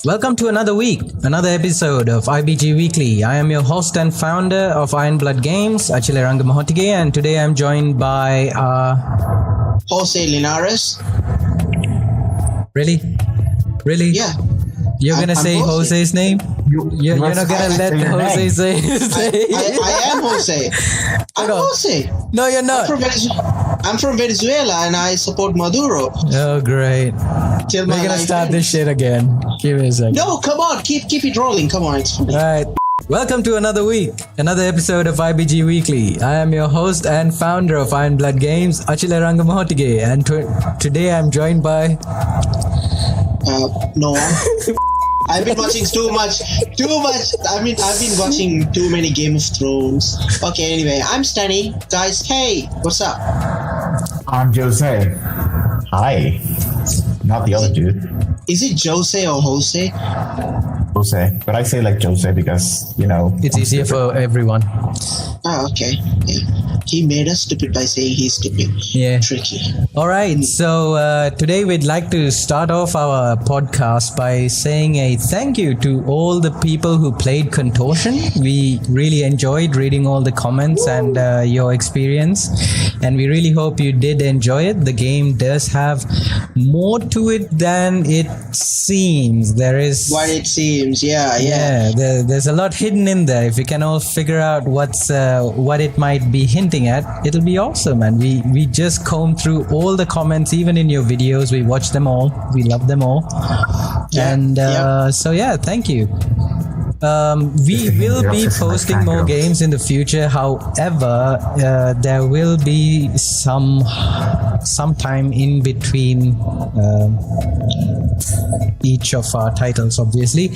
Welcome to another week, another episode of IBG Weekly. I am your host and founder of Iron Blood Games, Achille Rangamahotige, and today I'm joined by Jose Linares. Really? Yeah. You're gonna say Jose's name? You're not gonna let Jose say his name? I am Jose. I'm Jose. No, you're not. I'm from Venezuela and I support Maduro. Oh, great. We're gonna start this shit again. Give me a second. No, come on. Keep it rolling. Come on. It's funny. All right. Welcome to another week, another episode of IBG Weekly. I am your host and founder of Iron Blood Games, Achille Rangamahotige, and today I'm joined by... No one. I've been watching too much. I mean, I've been watching too many Game of Thrones. Okay, anyway, I'm Stanny. Guys, hey, what's up? I'm Jose. Hi. Not the other dude. Is it Jose or Jose? Jose. But I say like Jose because, It's easier for everyone. Oh, okay. Yeah. He made us stupid by saying he's stupid. Yeah. Tricky. All right. So today we'd like to start off our podcast by saying a thank you to all the people who played Contortion. We really enjoyed reading all the comments and your experience. And we really hope you did enjoy it. The game does have more to it than it seems. There is... What it seems, yeah. There's a lot hidden in there. If we can all figure out what it might be hinting at, it'll be awesome. And we just combed through all the comments, even in your videos. We watched them all. We love them all. So thank you. We will be posting more games in the future. However, there will be some time in between each of our titles, obviously.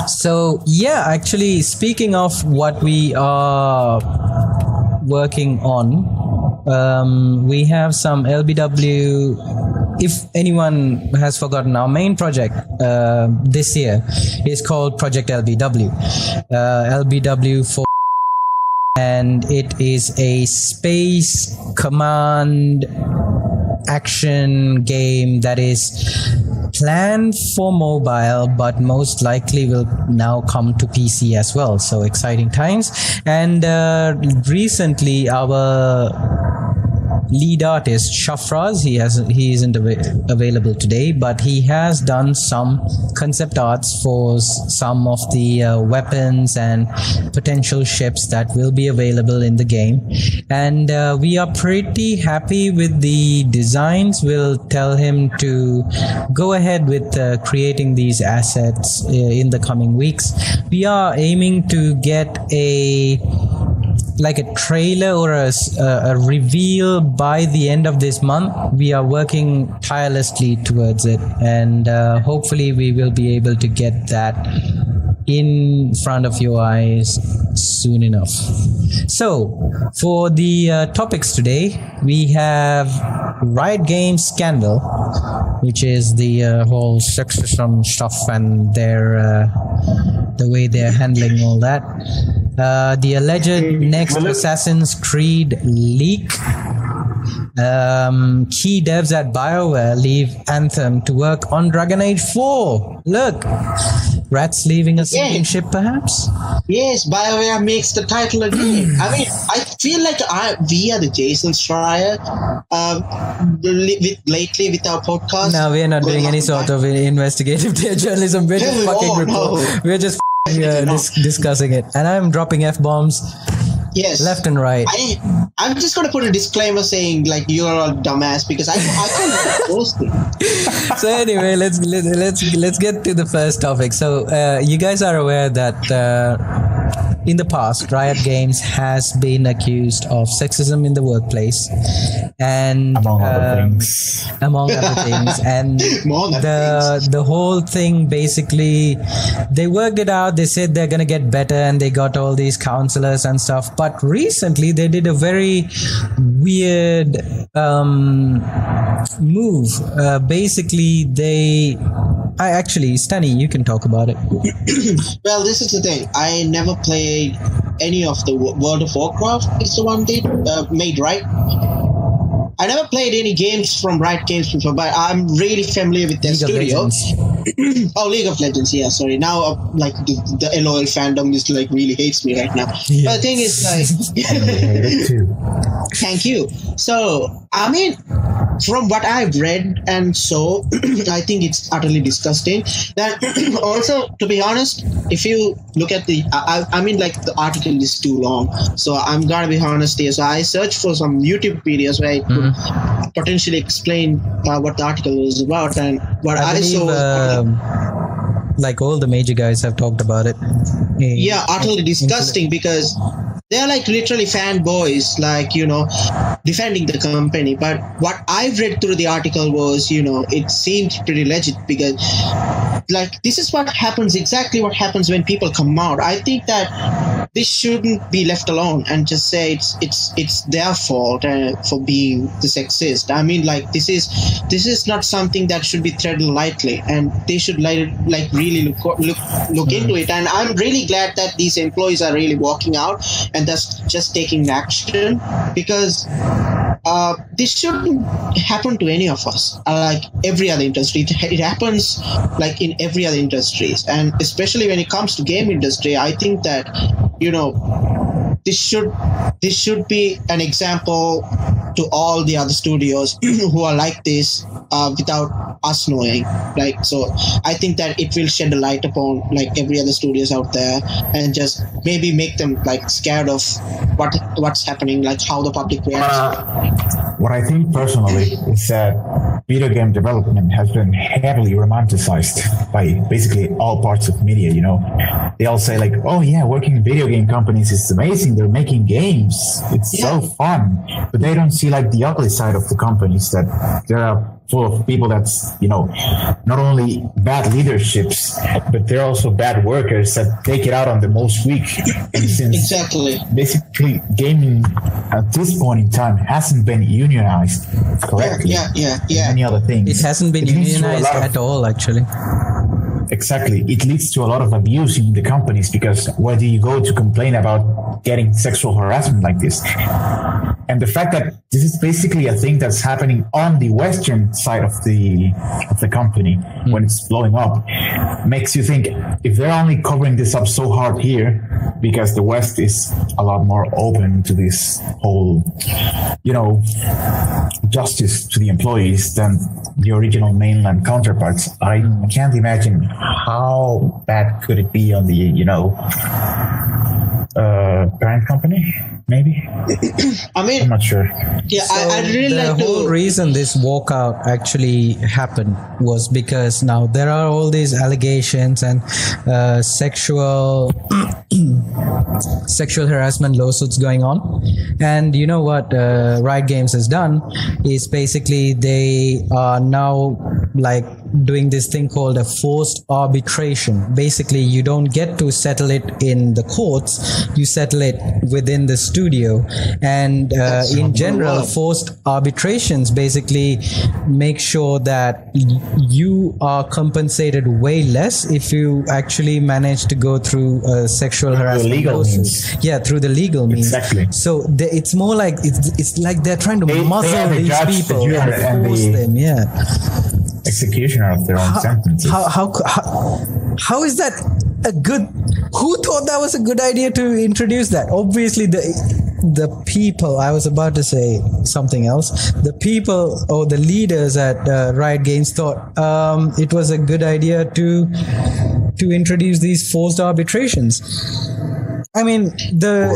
So actually, speaking of what we are working on, we have some LBW. If anyone has forgotten, our main project this year is called Project LBW. LBW for, and it is a space command action game that is planned for mobile, but most likely will now come to PC as well. So exciting times. And recently our lead artist Shafraz, he isn't available today, but he has done some concept arts for some of the weapons and potential ships that will be available in the game, and we are pretty happy with the designs. We'll tell him to go ahead with creating these assets in the coming weeks. We are aiming to get a trailer or a reveal by the end of this month. We are working tirelessly towards it, and hopefully we will be able to get that in front of your eyes soon enough. So for the topics today, we have Riot Games scandal, which is the whole sexism stuff and the way they're handling all that. The alleged next Assassin's Creed leak. Key devs at BioWare leave Anthem to work on Dragon Age 4. Look, rats leaving a sinking ship, perhaps? Yes, BioWare makes the title again. I mean, I feel like we are the Jason Schreier lately with our podcast. No, we're not doing any sort of investigative journalism. We're just fucking report. We're just discussing it. And I'm dropping F-bombs. Yes. Left and right. I'm just going to put a disclaimer saying like you're a dumbass because I can't post it. So anyway, let's get to the first topic. So you guys are aware that in the past, Riot Games has been accused of sexism in the workplace, and among other things. And the whole thing, basically, they worked it out. They said they're gonna get better, and they got all these counselors and stuff. But recently, they did a very weird move. Basically, they I actually, Stanny, you can talk about it. Well, this is the thing. I never played any of the World of Warcraft. It's the one they made, right? I never played any games from Riot Games before, but I'm really familiar with their studio. Oh, League of Legends. Yeah, sorry. Now, like the LOL fandom is like really hates me right now. Yes. But the thing is, like, thank you. So, I mean, from what I've read and saw, I think it's utterly disgusting. Then, also, to be honest, if you look at the, I mean, like the article is too long, so I'm gonna be honest here. So I searched for some YouTube videos where I could potentially explain what the article was about, and what I saw. Like all the major guys have talked about it. Yeah, utterly disgusting, because they're like literally fanboys, like, you know, defending the company. But what I've read through the article was, you know, it seemed pretty legit, because like this is what happens, exactly what happens when people come out. I think that this shouldn't be left alone and just say it's their fault for being the sexist. I mean, like this is not something that should be treated lightly, and they should like really look into it. And I'm really glad that these employees are really walking out and that's just taking action, because this shouldn't happen to any of us. Like every other industry, it happens like in every other industries, and especially when it comes to game industry, I think that, you know, this should be an example to all the other studios who are like this without us knowing. Like, so I think that it will shed a light upon like every other studios out there, and just maybe make them like scared of what's happening, like how the public reacts. What I think personally is that video game development has been heavily romanticized by basically all parts of media. You know, they all say like, "Oh yeah, working in video game companies is amazing. They're making games. It's so fun." But they don't see like the ugly side of the companies, that there are full of people that's, you know, not only bad leaderships, but they're also bad workers that take it out on the most weak. And since exactly, basically gaming at this point in time hasn't been unionized correctly. Yeah. Many other things. It hasn't been unionized at all, actually. Exactly. It leads to a lot of abuse in the companies, because where do you go to complain about getting sexual harassment like this? And the fact that this is basically a thing that's happening on the Western side of the company when it's blowing up makes you think, if they're only covering this up so hard here because the West is a lot more open to this whole, you know, justice to the employees than the original mainland counterparts, I can't imagine how bad could it be on the, you know, parent company, maybe. I mean, I'm not sure. Yeah, So I really the like whole to. reason this walkout actually happened was because now there are all these allegations and sexual harassment lawsuits going on. And you know what Riot Games has done is basically they are now like doing this thing called a forced arbitration. Basically, you don't get to settle it in the courts, you settle it within the studio. And in general, forced arbitrations basically make sure that you are compensated way less if you actually manage to go through sexual harassment legal lawsuit. means. Yeah, through the legal means. Exactly. So it's more like it's like they're trying to They muzzle are the these judge, the people juror, and and force the- them. Yeah. Executioner of their own sentences. How is that a good? Who thought that was a good idea to introduce that? Obviously, the people. I was about to say something else. The people or the leaders at Riot Games thought it was a good idea to introduce these forced arbitrations. I mean, the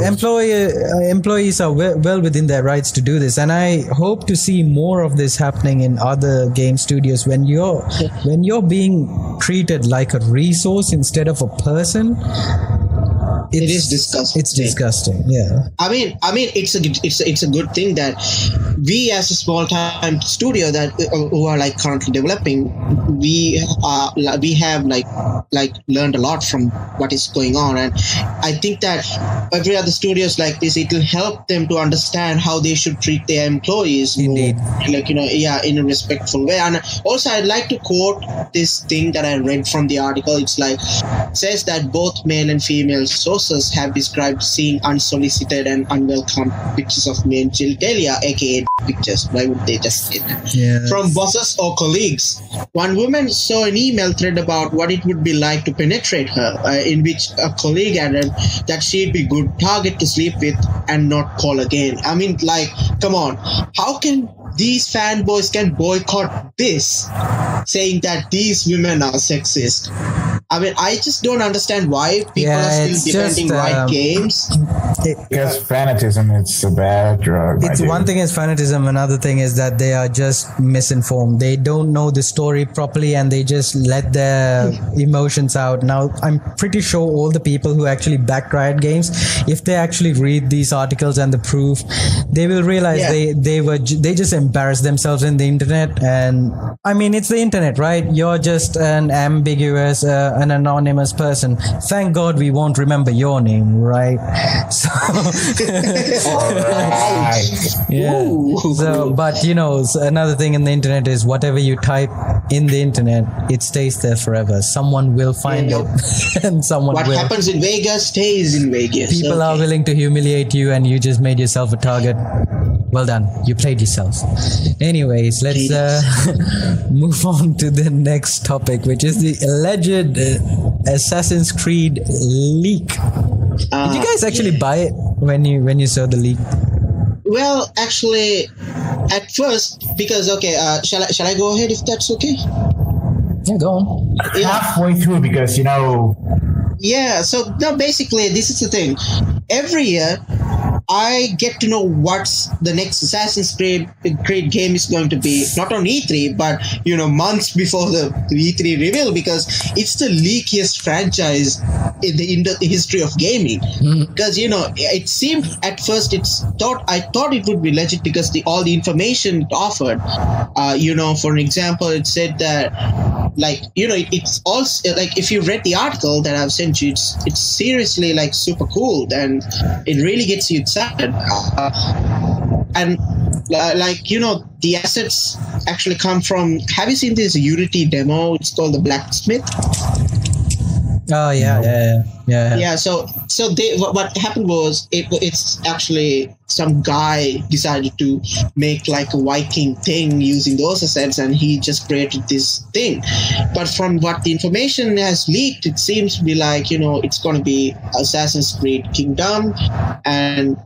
employees are well within their rights to do this, and I hope to see more of this happening in other game studios. When you're being treated like a resource instead of a person, it is disgusting. It's disgusting. Yeah. I mean, it's a good thing that we, as a small time studio that who are like currently developing, we have like learned a lot from what is going on, and I think that every other studios like this, it will help them to understand how they should treat their employees. Indeed. More, like, in a respectful way. And also, I'd like to quote this thing that I read from the article. It's like, says that both male and female sources have described seeing unsolicited and unwelcome pictures of male genitalia, aka pictures. Why would they just say that? Yeah. From bosses or colleagues. One woman saw an email thread about what it would be like to penetrate her, in which a colleague added that she'd be good target to sleep with and not call again. I mean, like, come on. How can these fanboys can boycott this, saying that these women are sexist? I mean, I just don't understand why people are still defending Riot Games. Because fanatism, it's a bad drug. It's one thing is fanatism, another thing is that they are just misinformed. They don't know the story properly and they just let their emotions out. Now, I'm pretty sure all the people who actually back Riot Games, if they actually read these articles and the proof, they will realize they just embarrassed themselves in the internet. And I mean, it's the internet, right? You're just an ambiguous, an anonymous person. Thank God we won't remember your name, right? So, yeah. So, but another thing in the internet is whatever you type in the internet, it stays there forever. Someone will find it, and someone will. What happens in Vegas stays in Vegas. People are willing to humiliate you, and you just made yourself a target. Well done. You played yourself. Anyways, let's move on to the next topic, which is the alleged Assassin's Creed leak. Did you guys actually buy it when you saw the leak? Well, actually, at first, because shall I go ahead if that's okay? Yeah, go on. Halfway through, because Yeah. So now, basically, this is the thing. Every year, I get to know what's the next Assassin's Creed game is going to be, not on E3, but months before the E3 reveal, because it's the leakiest franchise in the history of gaming. Because it seemed at first I thought it would be legit because all the information it offered. For example, it said that it's also like, if you read the article that I've sent you, it's seriously like super cool and it really gets you excited. And the assets actually come from, have you seen this Unity demo? It's called the Blacksmith. Oh yeah. So what happened was it's actually some guy decided to make like a Viking thing using those assets, and he just created this thing. But from what the information has leaked, it seems to be like it's going to be Assassin's Creed Kingdom, and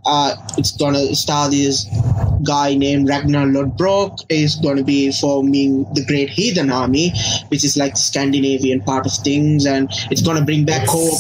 it's going to star this guy named Ragnar Lodbrok. Is going to be forming the Great Heathen Army, which is like the Scandinavian part of things, and it's going to bring back hope.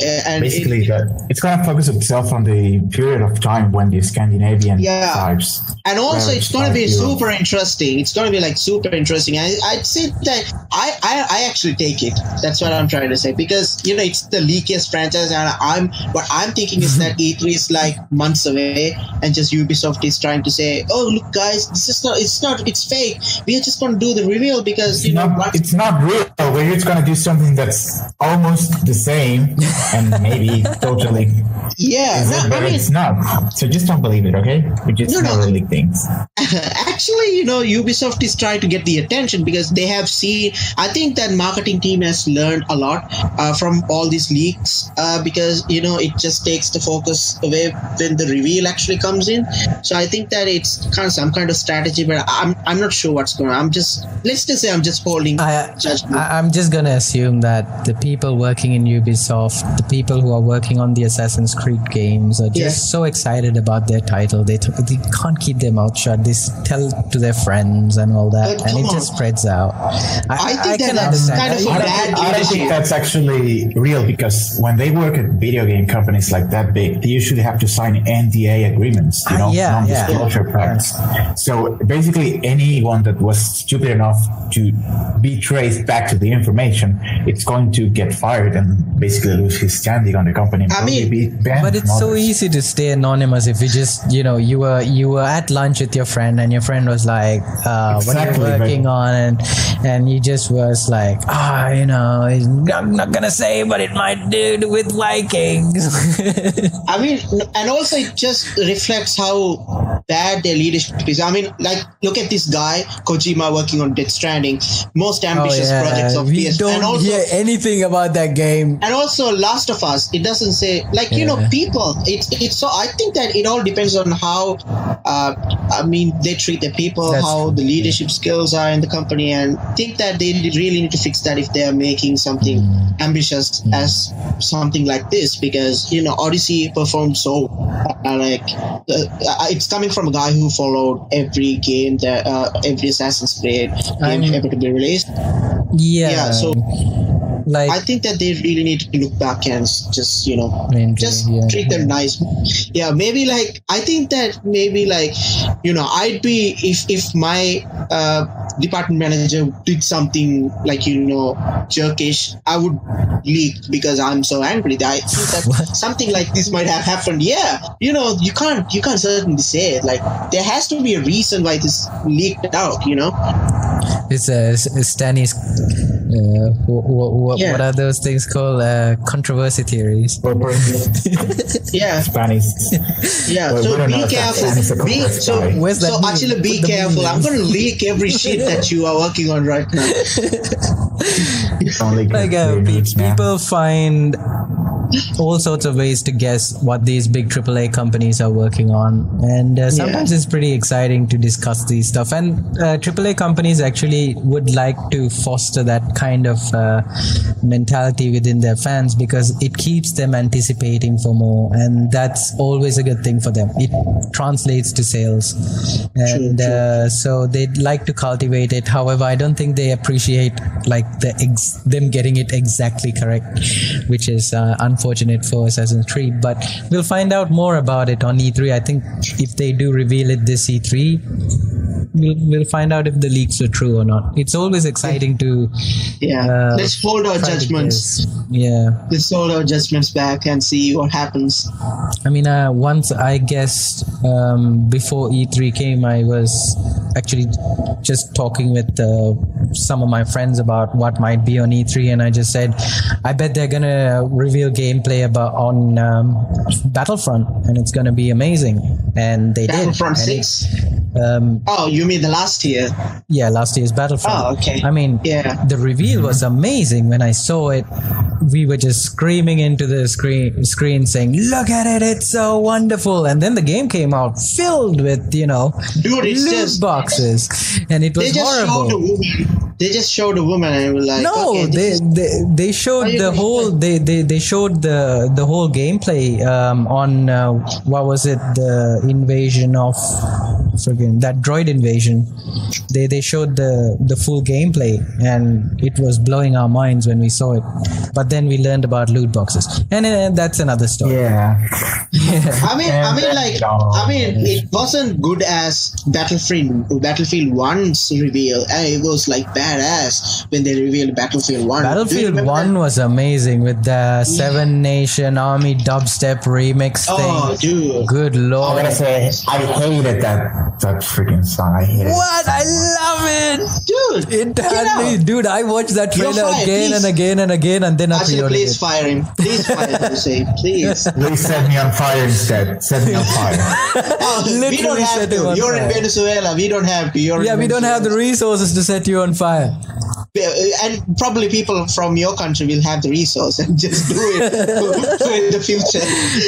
And basically, it's going to focus itself on the period of time when the Scandinavian tribes. And also, it's going to be super interesting. It's going to be like super interesting. I'd say that I actually take it. That's what I'm trying to say, because it's the leakiest franchise, and what I'm thinking is that E3 is like months away, and just Ubisoft is trying to say, "Oh, look, guys, it's fake. We are just going to do the reveal because it's not real. We're just going to do something that's almost the same." And maybe totally. Yeah, it's not. So just don't believe it, okay? We just never leak things. Actually, Ubisoft is trying to get the attention because they have seen. I think that marketing team has learned a lot from all these leaks because it just takes the focus away when the reveal actually comes in. So I think that it's kind of some kind of strategy, but I'm not sure what's going on. Let's just say I'm just holding judgment. I'm just gonna assume that the people working in Ubisoft, the people who are working on the Assassin's Creed games, are just so excited about their title. They can't keep their mouth shut. This tell to their friends and all that, But and it come just on. spreads out. I think can that's understand. kind of a bad I don't think leadership. that's actually real, because when they work at video game companies like that big, they usually have to sign NDA agreements, non-disclosure pacts. So basically, anyone that was stupid enough to be traced back to the information, it's going to get fired and basically lose his standing on the company. And I probably mean, be banned But from it's so others. easy to stay anonymous if you just, you were at lunch with your friend and your friend was like, what are Exactly, you working on? And you just was like, I'm not gonna say, but it might do with Vikings. I mean, and also it just reflects how bad their leadership is. I mean, like, look at this guy, Kojima, working on Death Stranding, most ambitious projects of we PS. don't And also, hear anything about that game. and also Last of Us, it doesn't say, like, people, it's so, I think that it all depends on how they treat the people, That's how true. the leadership skills are in the company, and think that they really need to fix that if they are making something ambitious as something like this, because Odyssey performed so it's coming from a guy who followed every game that every Assassin's Creed game ever to be released. So like I think that they really need to look back and just just treat them nice. Yeah, maybe like I think that maybe like I'd be if my department manager did something like jerkish, I would leak because I'm so angry. I think that something like this might have happened. Yeah, you can't certainly say it. Like there has to be a reason why this leaked out. it's Stanny's what are those things called? Controversy theories. Yeah. Spanish. Yeah, Well, we so don't know be if careful. that's Where's that So mean? actually, be Put the careful. meaning. I'm going to leak every shit that you are working on right now. People find all sorts of ways to guess what these big AAA companies are working on, and sometimes it's pretty exciting to discuss these stuff. And AAA companies actually would like to foster that kind of mentality within their fans, because it keeps them anticipating for more, and that's always a good thing for them. It translates to sales, and so they'd like to cultivate it. However, I don't think they appreciate like them getting it exactly correct, which is unfortunate for Assassin's Creed. But we'll find out more about it on E3. I think if they do reveal it this E3, we'll find out if the leaks were true or not. It's always exciting to let's hold our judgments. Let's hold our judgments back and see what happens. I mean, once I guessed before E3 came, I was actually just talking with some of my friends about what might be on E3, and I just said, I bet they're gonna reveal gameplay on Battlefront, and it's gonna be amazing. And they Battlefront did. 6? You mean the last year? Yeah, last year's Battlefront. Oh, okay. I mean, the reveal was amazing. When I saw it, we were just screaming into the screen saying, look at it, it's so wonderful. And then the game came out filled with, loot boxes. And it was horrible. They just showed a woman and were like, no, okay, they showed the whole they showed the whole gameplay on what was it, the invasion of that droid invasion. They showed the full gameplay, and it was blowing our minds when we saw it. But then we learned about loot boxes, and that's another story. I mean, it wasn't good as Battlefield 1's reveal. It was like badass when they revealed Battlefield 1. Battlefield 1 was amazing with the 7 Nation Army dubstep remix thing. Oh, dude. Good lord. I'm gonna say, I hated that freaking song. I hate it. What? I love it! Dude! It had me. Dude, I watched that trailer again and again and again, and then I pre-ordered please it. fire him. Please fire him, Hussein. Please. Please set me on fire instead. Set me on fire. We don't have to. You're in Venezuela. We don't have to. We don't have the resources to set you on fire. And probably people from your country will have the resource and just do it in the future.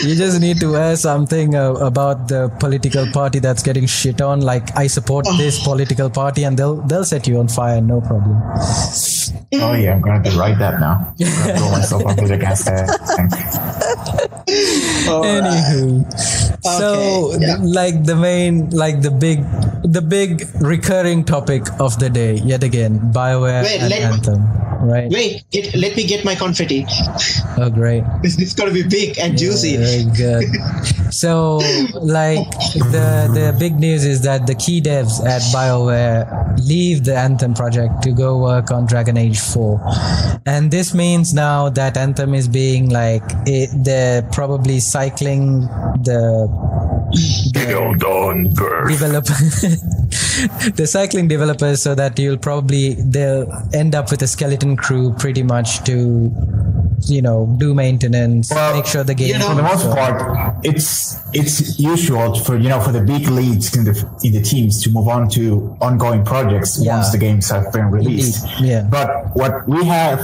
You just need to wear something about the political party that's getting shit on, like I support this political party, and they'll set you on fire, no problem. Oh yeah, I'm gonna have to write that now. I'm gonna throw myself onto the gas tank. Anywho, So, like the main, like the big recurring topic of the day, yet again, BioWare and Anthem, right? Wait, let me get my confetti. Oh, great! It's gonna be big and juicy. Very good. So, like the big news is that the key devs at BioWare leave the Anthem project to go work on Dragon Age 4, and this means now that Anthem is being like they're probably cycling the developer the cycling developers so that they'll end up with a skeleton crew pretty much to do maintenance, make sure the game. For the most part, it's usual for the big leads in the teams to move on to ongoing projects once the games have been released. Indeed. Yeah. But what we have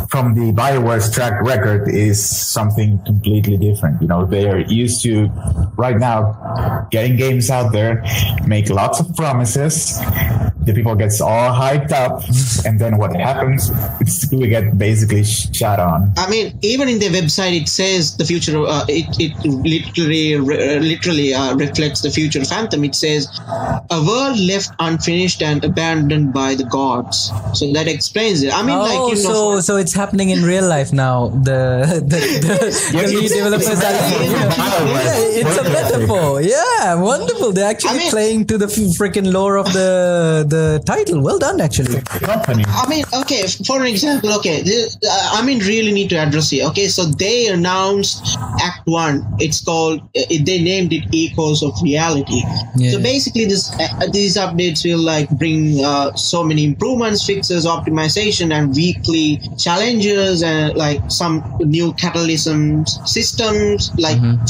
from the BioWare's track record is something completely different. They are used to right now getting games out there, make lots of promises. The people gets all hyped up, and then what happens? We get basically shot on. I mean, even in their website, it says the future. It literally reflects the future of Anthem. It says a world left unfinished and abandoned by the gods. So that explains it. I mean, so it's happening in real life now. The lead developers are leaving. It's a metaphor. Yeah, wonderful. They're actually playing to the freaking lore of the title. Well done, actually. Company. I mean, okay, for an example, really need to address it. Okay, so they announced Act 1. It's called, they named it Echoes of Reality. Yeah. So basically, these updates will bring so many improvements, fixes, optimization, and weekly challenges, and some new catalysm systems,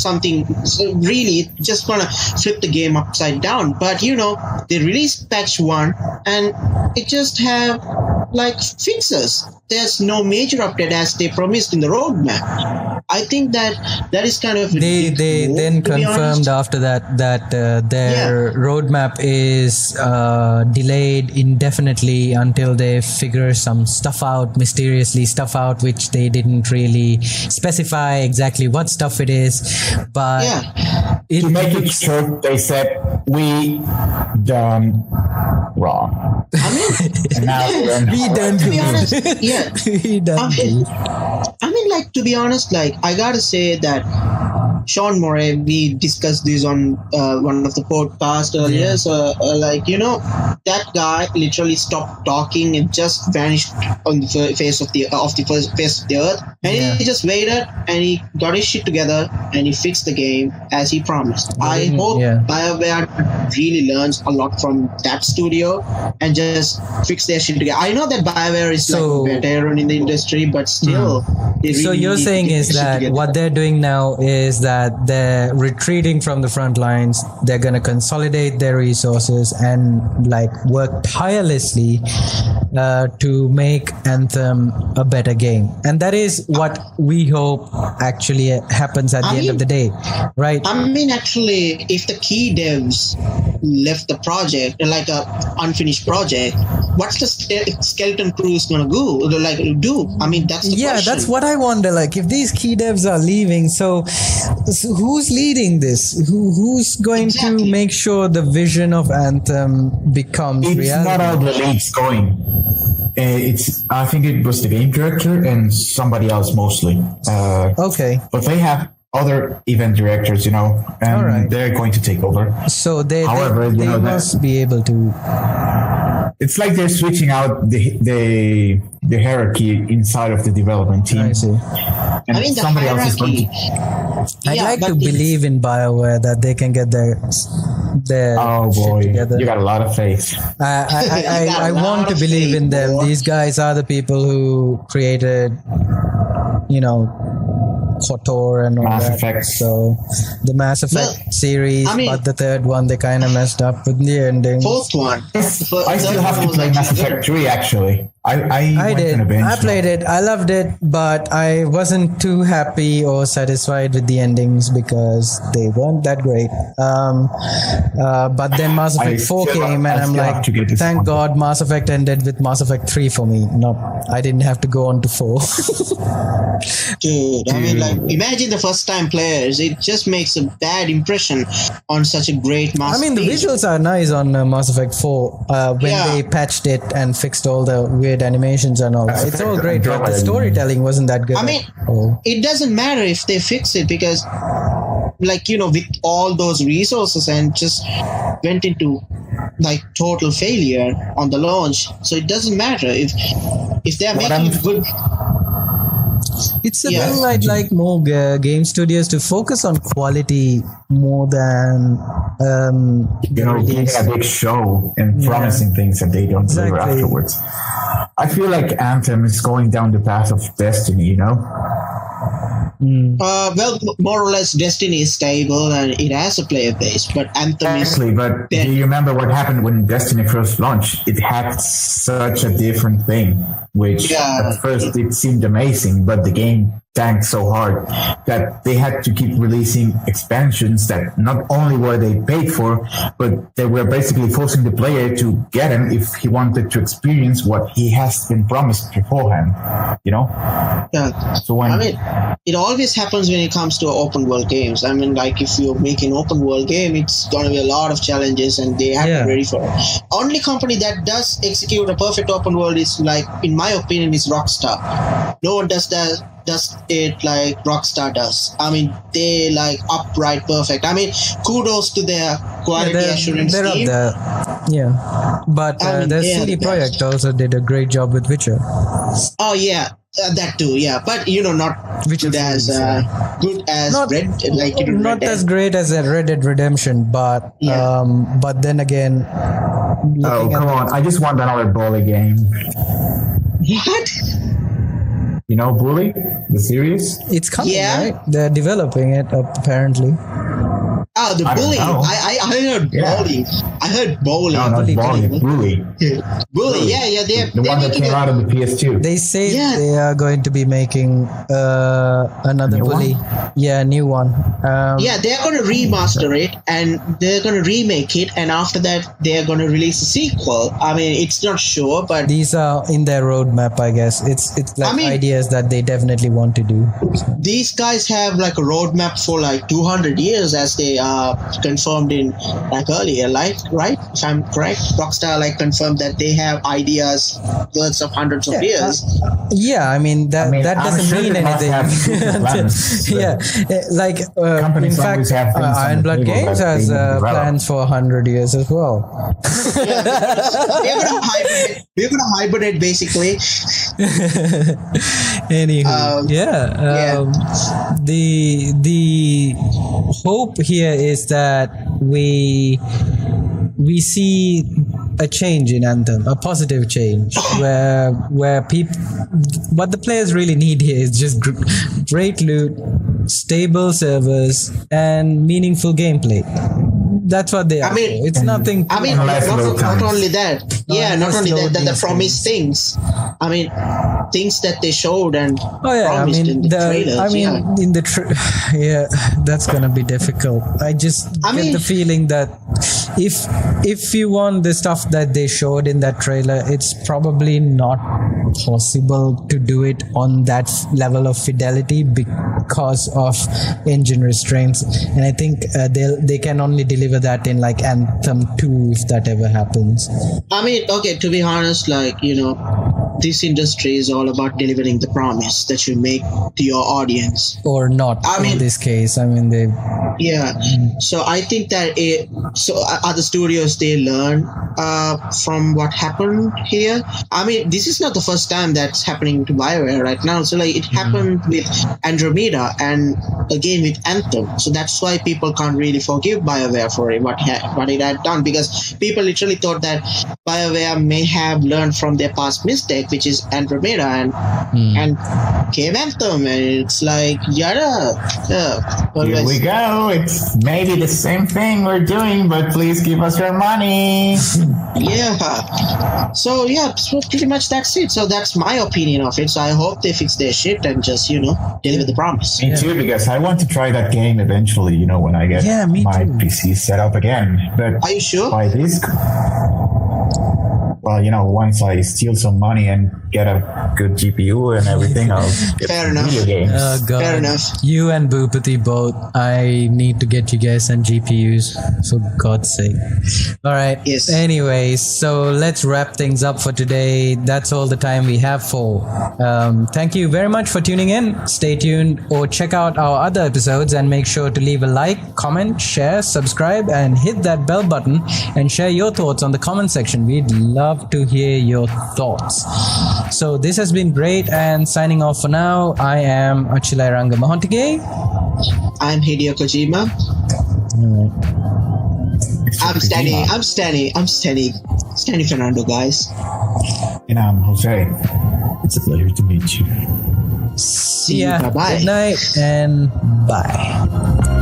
something. So really, just gonna flip the game upside down. But they released patch 1, and it just have fixes. There's no major update as they promised in the roadmap. I think that is kind of they then confirmed after that their roadmap is delayed indefinitely until they figure some stuff out, which they didn't really specify exactly what stuff it is. But to make it short, they said we done wrong. And now we done to be honest, to be honest, I gotta say that Sean Moray, we discussed this on one of the podcasts earlier. Yeah. So, that guy literally stopped talking and just vanished on the face of the earth. And he just waited and he got his shit together and he fixed the game as he promised. I hope BioWare really learns a lot from that studio and just fix their shit together. I know that BioWare is a veteran in the industry, but still. So you're saying is that what they're doing now is that they're retreating from the front lines. They're going to consolidate their resources and work tirelessly to make Anthem a better game. And that is what we hope actually happens at the end of the day, right? I mean, actually, if the key devs left the project, a unfinished project, what's the skeleton crew is going to do? I mean, that's the question. That's what I wonder. If these key devs are leaving, so who's leading this? Who's going to make sure the vision of Anthem becomes reality? It's not all the leads going. I think it was the game director and somebody else mostly. Okay. But they have other event directors, and they're going to take over. So they must be able to. It's like they're switching out the hierarchy inside of the development team. I see. And somebody else is going to. I'd like to believe in BioWare that they can get their oh boy, together. You got a lot of faith. I want to believe in them. Boy. These guys are the people who created, KOTOR and all Mass that. Effect. So the Mass Effect series, but the third one they kind of messed up with the ending. Fourth one. I still have to play Mass Effect 3 actually. I went did. on a binge I played it. I loved it, but I wasn't too happy or satisfied with the endings because they weren't that great. But then Mass Effect 4 came, and I'm like, thank God Mass Effect ended with Mass Effect 3 for me. I didn't have to go on to 4. Dude, I mean, like, imagine the first-time players. It just makes a bad impression on such a great Mass Effect. I mean, the visuals are nice on Mass Effect 4 when they patched it and fixed all the weird animations and all. It's all great, but the storytelling wasn't that good. I mean, it doesn't matter if they fix it because, like, with all those resources and just went into like total failure on the launch. So it doesn't matter if they're making it good. It's a thing like more game studios to focus on quality more than giving a big show and promising things that they don't deliver afterwards. I feel like Anthem is going down the path of Destiny, Well, more or less, Destiny is stable and it has a player base, but Anthem Exactly, but do you remember what happened when Destiny first launched? It had such a different thing, which at first it seemed amazing, but the game tanked so hard that they had to keep releasing expansions that not only were they paid for, but they were basically forcing the player to get them if he wanted to experience what he has been promised beforehand, Yeah. So when, I mean, it always happens when it comes to open world games. I mean, like, if you make an open world game, it's going to be a lot of challenges and they have to be ready for it. Only company that does execute a perfect open world is, like, in my opinion, is Rockstar. No one does it like Rockstar does. I mean, they like upright perfect. I mean, kudos to their quality assurance team. But the CD Projekt also did a great job with Witcher. Oh yeah, that too. Yeah, but not Witcher good as Red. Like not as great as a Red Dead Redemption, but but then again. Oh come on! I just want another Bully game. What? You know Bully, the series? It's coming, right? They're developing it, apparently. Oh, the Bully. I heard bowling. I heard bowling. No, not bowling. Bully. Bully. Yeah. The one that came out of the PS2. They say they are going to be making another new Bully. One? Yeah, new one. They're going to remaster it and they're going to remake it, and after that they're going to release a sequel. I mean, it's not sure, but these are in their roadmap, I guess. It's like ideas that they definitely want to do. These guys have like a roadmap for like 200 years, as they confirmed in like earlier, right? If I'm correct, Rockstar like confirmed that they have ideas worth of hundreds of years. I mean that doesn't mean anything. Like in fact, Iron Blood Games has plans for 100 years as well. We're gonna hibernate basically. Anywho, the hope here is that we see a change in Anthem, a positive change, where people, what the players really need here is just great loot, stable servers, and meaningful gameplay. That's what they are. It's nothing. Not only that. Not only that. That the promised things. I mean, things that they showed and promised in the trailers. In the that's gonna be difficult. I just get the feeling that if you want the stuff that they showed in that trailer, it's probably not possible to do it on that level of fidelity because of engine restraints, and I think they can only deliver that in like Anthem 2 if that ever happens. I mean, okay, to be honest, like, this industry is all about delivering the promise that you make to your audience. Or not, in this case. I mean, they... Yeah. So I think that other studios, they learn from what happened here. I mean, this is not the first time that's happening to BioWare right now. So like it happened with Andromeda and again with Anthem. So that's why people can't really forgive BioWare for it, what it had done, because people literally thought that BioWare may have learned from their past mistakes which is Andromeda, and came Anthem, and it's like yada. Here we go. It's maybe the same thing we're doing, but please give us your money. Yeah. So pretty much that's it. So that's my opinion of it. So I hope they fix their shit and just deliver the promise. Me too, because I want to try that game eventually. When I get my PC set up again. But are you sure? By this. Well, once I steal some money and get a good GPU and everything, I'll get video games. Oh, God. Fair enough. You and Bhupati both. I need to get you guys some GPUs, for God's sake. All right. Yes. Anyways, so let's wrap things up for today. That's all the time we have for. Thank you very much for tuning in. Stay tuned or check out our other episodes and make sure to leave a like, comment, share, subscribe, and hit that bell button and share your thoughts on the comment section. We'd love to hear your thoughts. So this has been great, and signing off for now, I am Achilai Ranga Mahantige. I'm Hideo Kojima. I'm Stanley Fernando, guys. And I'm Jose. It's a pleasure to meet you. See ya. Bye-bye. Good night and bye.